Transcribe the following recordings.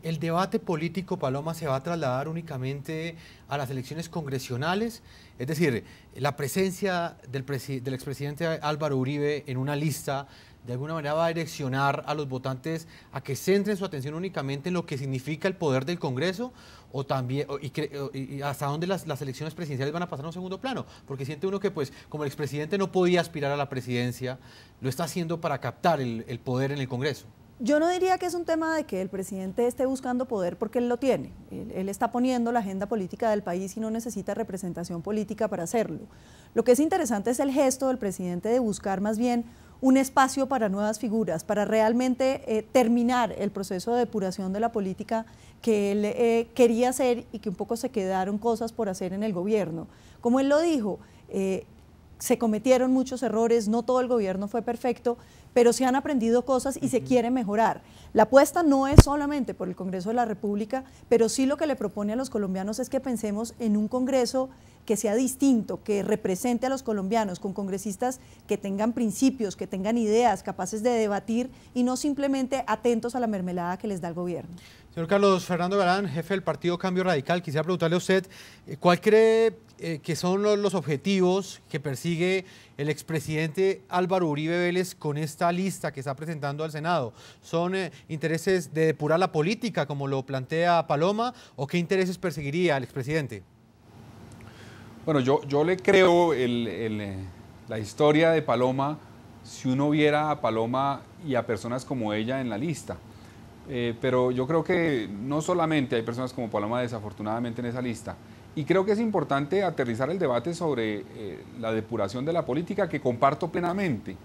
¿El debate político, Paloma, se va a trasladar únicamente a las elecciones congresionales? Es decir, la presencia del expresidente Álvaro Uribe en una lista de alguna manera va a direccionar a los votantes a que centren su atención únicamente en lo que significa el poder del Congreso, o también y hasta dónde las elecciones presidenciales van a pasar a un segundo plano, porque siente uno que, pues, como el expresidente no podía aspirar a la presidencia, lo está haciendo para captar el poder en el Congreso. Yo no diría que es un tema de que el presidente esté buscando poder porque él lo tiene. Él está poniendo la agenda política del país y no necesita representación política para hacerlo. Lo que es interesante es el gesto del presidente de buscar más bien un espacio para nuevas figuras, para realmente terminar el proceso de depuración de la política que él quería hacer y que un poco se quedaron cosas por hacer en el gobierno. Como él lo dijo, se cometieron muchos errores, no todo el gobierno fue perfecto, pero se han aprendido cosas y se quiere mejorar. La apuesta no es solamente por el Congreso de la República, pero sí lo que le propone a los colombianos es que pensemos en un Congreso que sea distinto, que represente a los colombianos, con congresistas que tengan principios, que tengan ideas, capaces de debatir y no simplemente atentos a la mermelada que les da el gobierno. Señor Carlos Fernando Galán, jefe del partido Cambio Radical, quisiera preguntarle a usted, ¿cuál cree que son los objetivos que persigue el expresidente Álvaro Uribe Vélez con esta lista que está presentando al Senado? ¿Son intereses de depurar la política, como lo plantea Paloma, o qué intereses perseguiría el expresidente? Bueno, yo le creo la historia de Paloma si uno viera a Paloma y a personas como ella en la lista. Pero yo creo que no solamente hay personas como Paloma desafortunadamente en esa lista, y creo que es importante aterrizar el debate sobre la depuración de la política, que comparto plenamente,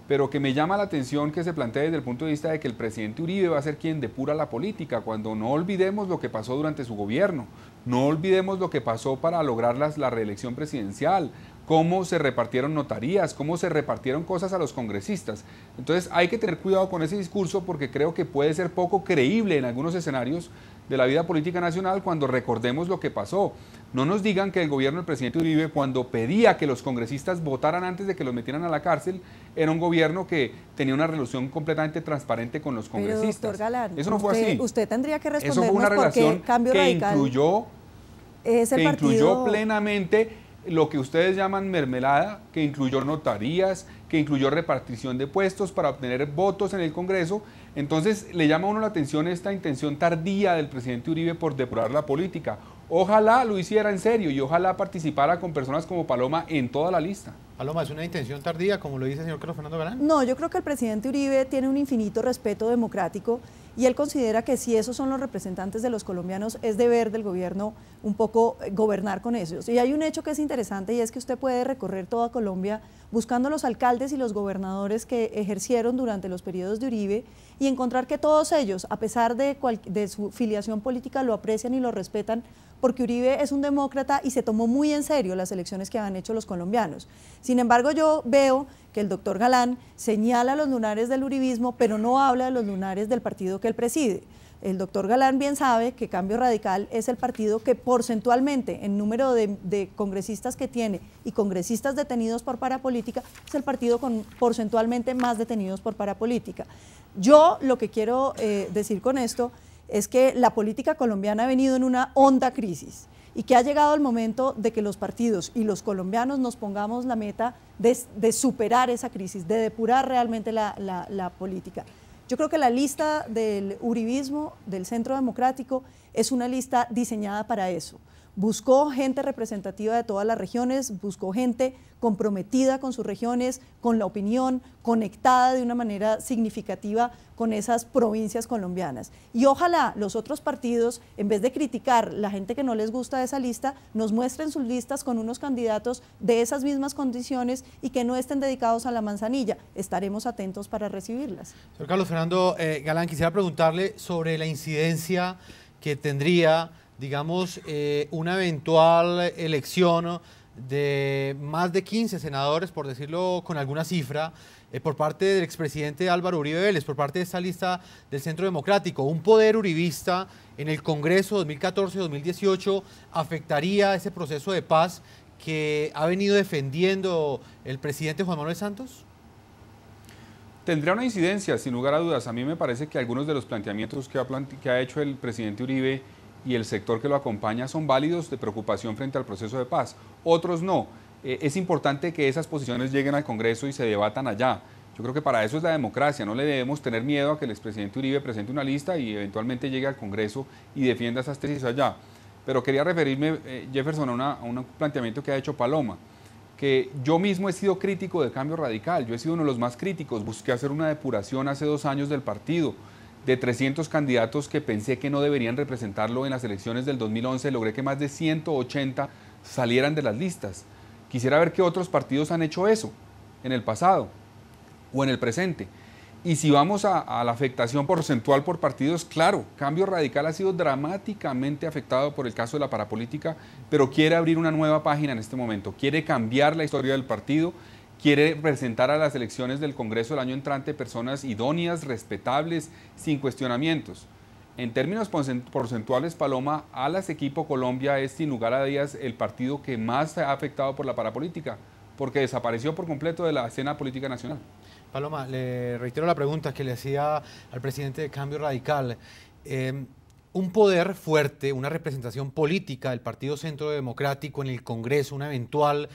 pero que me llama la atención que se plantee desde el punto de vista de que el presidente Uribe va a ser quien depura la política, cuando no olvidemos lo que pasó durante su gobierno, no olvidemos lo que pasó para lograr la reelección presidencial, cómo se repartieron notarías, cómo se repartieron cosas a los congresistas. Entonces hay que tener cuidado con ese discurso, porque creo que puede ser poco creíble en algunos escenarios de la vida política nacional cuando recordemos lo que pasó. No nos digan que el gobierno del presidente Uribe, cuando pedía que los congresistas votaran antes de que los metieran a la cárcel, era un gobierno que tenía una relación completamente transparente con los congresistas. Pero, doctor Galán, eso no fue así. Usted tendría que respondernos. Eso fue una relación Cambio que Radical incluyó plenamente lo que ustedes llaman mermelada, que incluyó notarías, que incluyó repartición de puestos para obtener votos en el Congreso. Entonces le llama a uno la atención esta intención tardía del presidente Uribe por depurar la política. Ojalá lo hiciera en serio y ojalá participara con personas como Paloma en toda la lista. Paloma, ¿es una intención tardía, como lo dice el señor Carlos Fernando Galán? No, yo creo que el presidente Uribe tiene un infinito respeto democrático y él considera que si esos son los representantes de los colombianos, es deber del gobierno un poco gobernar con ellos. Y hay un hecho que es interesante, y es que usted puede recorrer toda Colombia buscando los alcaldes y los gobernadores que ejercieron durante los periodos de Uribe y encontrar que todos ellos, a pesar de su filiación política, lo aprecian y lo respetan, porque Uribe es un demócrata y se tomó muy en serio las elecciones que han hecho los colombianos. Sin embargo, yo veo que el doctor Galán señala los lunares del uribismo, pero no habla de los lunares del partido que él preside. El doctor Galán bien sabe que Cambio Radical es el partido que porcentualmente, en número de congresistas que tiene y congresistas detenidos por parapolítica, es el partido con porcentualmente más detenidos por parapolítica. Yo lo que quiero decir con esto es que la política colombiana ha venido en una honda crisis y que ha llegado el momento de que los partidos y los colombianos nos pongamos la meta de superar esa crisis, de depurar realmente la política. Yo creo que la lista del uribismo, del Centro Democrático, es una lista diseñada para eso. Buscó gente representativa de todas las regiones, buscó gente comprometida con sus regiones, con la opinión, conectada de una manera significativa con esas provincias colombianas. Y ojalá los otros partidos, en vez de criticar la gente que no les gusta de esa lista, nos muestren sus listas con unos candidatos de esas mismas condiciones y que no estén dedicados a la manzanilla. Estaremos atentos para recibirlas. Señor Carlos Fernando Galán, quisiera preguntarle sobre la incidencia que tendría, digamos, una eventual elección de más de 15 senadores, por decirlo con alguna cifra, por parte del expresidente Álvaro Uribe Vélez, por parte de esta lista del Centro Democrático. Un poder uribista en el Congreso 2014-2018 afectaría ese proceso de paz que ha venido defendiendo el presidente Juan Manuel Santos. Tendría una incidencia, sin lugar a dudas. A mí me parece que algunos de los planteamientos que ha hecho el presidente Uribe y el sector que lo acompaña son válidos de preocupación frente al proceso de paz. Otros no. Es importante que esas posiciones lleguen al Congreso y se debatan allá. Yo creo que para eso es la democracia. No le debemos tener miedo a que el expresidente Uribe presente una lista y eventualmente llegue al Congreso y defienda esas tesis allá. Pero quería referirme, Jefferson, a un planteamiento que ha hecho Paloma, que yo mismo he sido crítico de Cambio Radical, yo he sido uno de los más críticos, busqué hacer una depuración hace 2 años del partido, de 300 candidatos que pensé que no deberían representarlo en las elecciones del 2011, logré que más de 180 salieran de las listas. Quisiera ver qué otros partidos han hecho eso en el pasado o en el presente. Y si vamos a la afectación porcentual por partidos, claro, Cambio Radical ha sido dramáticamente afectado por el caso de la parapolítica, pero quiere abrir una nueva página en este momento, quiere cambiar la historia del partido, quiere presentar a las elecciones del Congreso el año entrante personas idóneas, respetables, sin cuestionamientos. En términos porcentuales, Paloma, Alas Equipo Colombia es sin lugar a dudas el partido que más se ha afectado por la parapolítica, porque desapareció por completo de la escena política nacional. Paloma, le reitero la pregunta que le hacía al presidente de Cambio Radical. Un poder fuerte, una representación política del Partido Centro Democrático en el Congreso, una eventual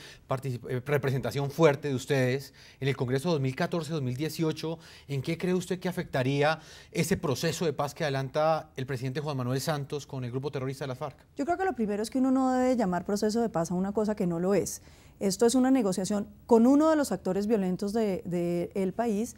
representación fuerte de ustedes en el Congreso 2014-2018, ¿en qué cree usted que afectaría ese proceso de paz que adelanta el presidente Juan Manuel Santos con el grupo terrorista de las FARC? Yo creo que lo primero es que uno no debe llamar proceso de paz a una cosa que no lo es. Esto es una negociación con uno de los actores violentos del país,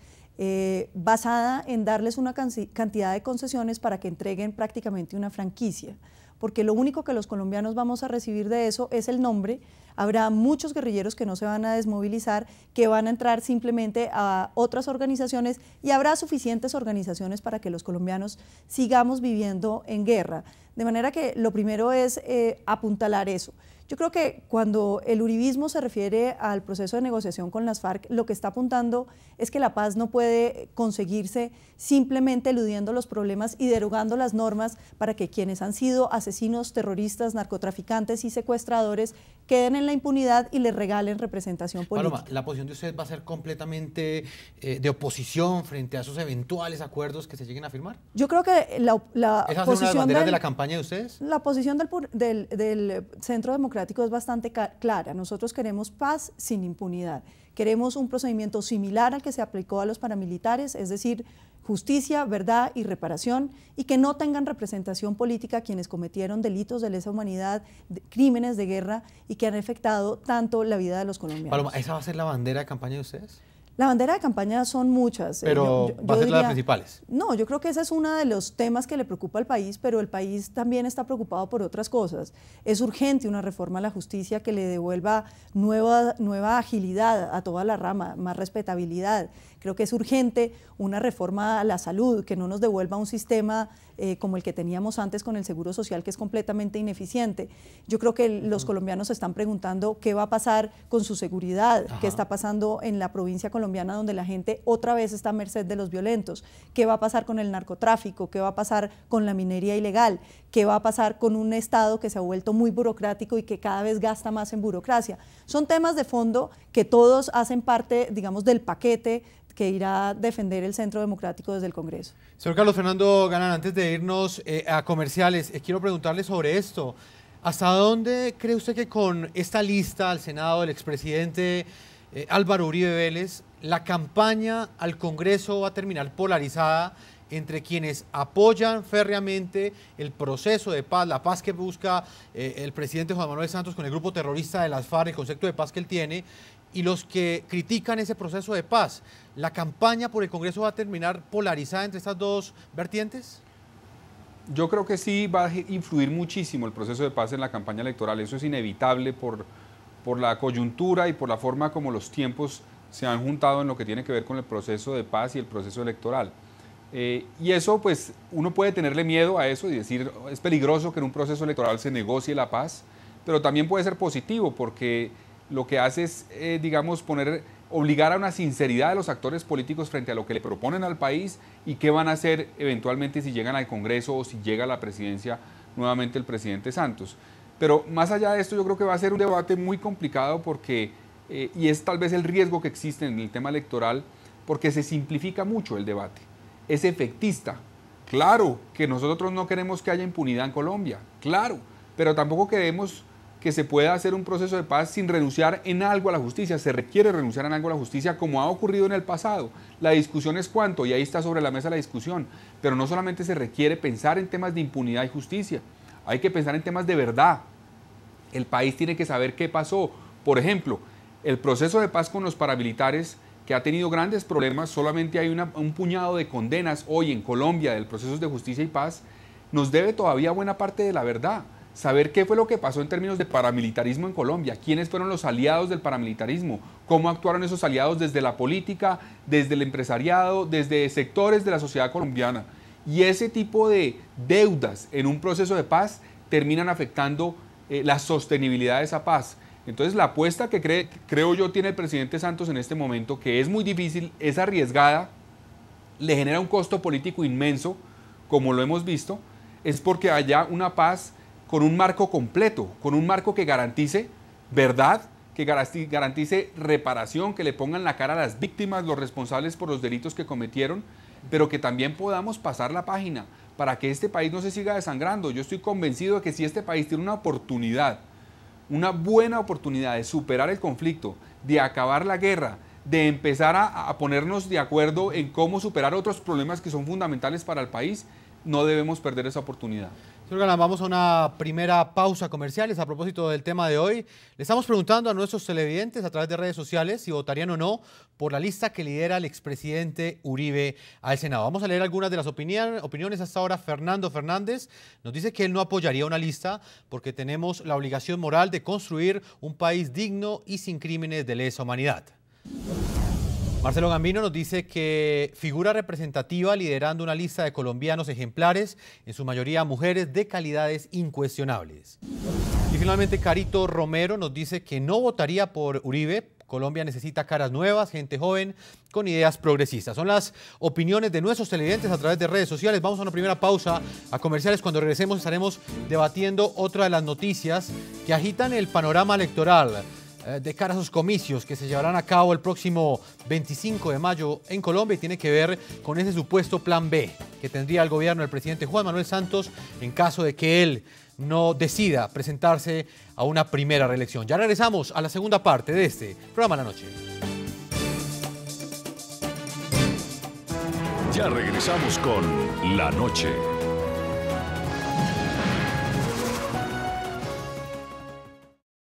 basada en darles una cantidad de concesiones para que entreguen prácticamente una franquicia, porque lo único que los colombianos vamos a recibir de eso es el nombre. Habrá muchos guerrilleros que no se van a desmovilizar, que van a entrar simplemente a otras organizaciones, y habrá suficientes organizaciones para que los colombianos sigamos viviendo en guerra. De manera que lo primero es apuntalar eso. Yo creo que cuando el uribismo se refiere al proceso de negociación con las FARC, lo que está apuntando es que la paz no puede conseguirse simplemente eludiendo los problemas y derogando las normas para que quienes han sido asesinos, terroristas, narcotraficantes y secuestradores queden en la impunidad y les regalen representación política. Paloma, ¿la posición de usted va a ser completamente de oposición frente a esos eventuales acuerdos que se lleguen a firmar? Yo creo que la ¿Esa va a ser una de las banderas de la campaña de ustedes? La posición del Centro Democrático es bastante clara. Nosotros queremos paz sin impunidad. Queremos un procedimiento similar al que se aplicó a los paramilitares, es decir, justicia, verdad y reparación, y que no tengan representación política quienes cometieron delitos de lesa humanidad, crímenes de guerra y que han afectado tanto la vida de los colombianos. Paloma, ¿esa va a ser la bandera de campaña de ustedes? La bandera de campaña son muchas. Pero ¿va a ser las principales? No, yo creo que ese es uno de los temas que le preocupa al país, pero el país también está preocupado por otras cosas. Es urgente una reforma a la justicia que le devuelva nueva agilidad a toda la rama, más respetabilidad. Creo que es urgente una reforma a la salud, que no nos devuelva un sistema como el que teníamos antes con el Seguro Social, que es completamente ineficiente. Yo creo que los colombianos se están preguntando qué va a pasar con su seguridad, qué está pasando en la provincia colombiana donde la gente otra vez está a merced de los violentos, qué va a pasar con el narcotráfico, qué va a pasar con la minería ilegal, qué va a pasar con un Estado que se ha vuelto muy burocrático y que cada vez gasta más en burocracia. Son temas de fondo que todos hacen parte, digamos, del paquete que irá a defender el Centro Democrático desde el Congreso. Señor Carlos Fernando Galán, antes de irnos a comerciales, quiero preguntarle sobre esto. ¿Hasta dónde cree usted que con esta lista al Senado del expresidente Álvaro Uribe Vélez, la campaña al Congreso va a terminar polarizada entre quienes apoyan férreamente el proceso de paz, la paz que busca el presidente Juan Manuel Santos con el grupo terrorista de las FARC, el concepto de paz que él tiene, y los que critican ese proceso de paz? ¿La campaña por el Congreso va a terminar polarizada entre estas dos vertientes? Yo creo que sí va a influir muchísimo el proceso de paz en la campaña electoral. Eso es inevitable por la coyuntura y por la forma como los tiempos se han juntado en lo que tiene que ver con el proceso de paz y el proceso electoral. Y eso, pues, uno puede tenerle miedo a eso y decir, es peligroso que en un proceso electoral se negocie la paz, pero también puede ser positivo porque lo que hace es, digamos, obligar a una sinceridad de los actores políticos frente a lo que le proponen al país y qué van a hacer eventualmente si llegan al Congreso o si llega a la presidencia nuevamente el presidente Santos. Pero más allá de esto, yo creo que va a ser un debate muy complicado porque, y es tal vez el riesgo que existe en el tema electoral, porque se simplifica mucho el debate, es efectista. Claro que nosotros no queremos que haya impunidad en Colombia, claro, pero tampoco queremos que se pueda hacer un proceso de paz sin renunciar en algo a la justicia. Se requiere renunciar en algo a la justicia, como ha ocurrido en el pasado. La discusión es cuánto, y ahí está sobre la mesa la discusión, pero no solamente se requiere pensar en temas de impunidad y justicia, hay que pensar en temas de verdad. El país tiene que saber qué pasó. Por ejemplo, el proceso de paz con los paramilitares, que ha tenido grandes problemas, solamente hay un puñado de condenas hoy en Colombia del proceso de justicia y paz, nos debe todavía buena parte de la verdad. Saber qué fue lo que pasó en términos de paramilitarismo en Colombia, quiénes fueron los aliados del paramilitarismo, cómo actuaron esos aliados desde la política, desde el empresariado, desde sectores de la sociedad colombiana. Y ese tipo de deudas en un proceso de paz terminan afectando la sostenibilidad de esa paz. Entonces la apuesta que creo yo tiene el presidente Santos en este momento, que es muy difícil, es arriesgada, le genera un costo político inmenso, como lo hemos visto, es porque haya una paz con un marco completo, con un marco que garantice verdad, que garantice reparación, que le pongan la cara a las víctimas, los responsables por los delitos que cometieron, pero que también podamos pasar la página para que este país no se siga desangrando. Yo estoy convencido de que si este país tiene una oportunidad, una buena oportunidad de superar el conflicto, de acabar la guerra, de empezar a ponernos de acuerdo en cómo superar otros problemas que son fundamentales para el país, no debemos perder esa oportunidad. Señor Galán, vamos a una primera pausa comerciales. A propósito del tema de hoy, le estamos preguntando a nuestros televidentes a través de redes sociales si votarían o no por la lista que lidera el expresidente Uribe al Senado. Vamos a leer algunas de las opiniones hasta ahora. Fernando Fernández nos dice que él no apoyaría una lista porque tenemos la obligación moral de construir un país digno y sin crímenes de lesa humanidad. Marcelo Gambino nos dice que figura representativa liderando una lista de colombianos ejemplares, en su mayoría mujeres de calidades incuestionables. Y finalmente Carito Romero nos dice que no votaría por Uribe. Colombia necesita caras nuevas, gente joven con ideas progresistas. Son las opiniones de nuestros televidentes a través de redes sociales. Vamos a una primera pausa a comerciales. Cuando regresemos estaremos debatiendo otra de las noticias que agitan el panorama electoral de cara a sus comicios que se llevarán a cabo el próximo 25 de mayo en Colombia, y tiene que ver con ese supuesto plan B que tendría el gobierno del presidente Juan Manuel Santos en caso de que él no decida presentarse a una primera reelección. Ya regresamos a la segunda parte de este programa La Noche. Ya regresamos con La Noche.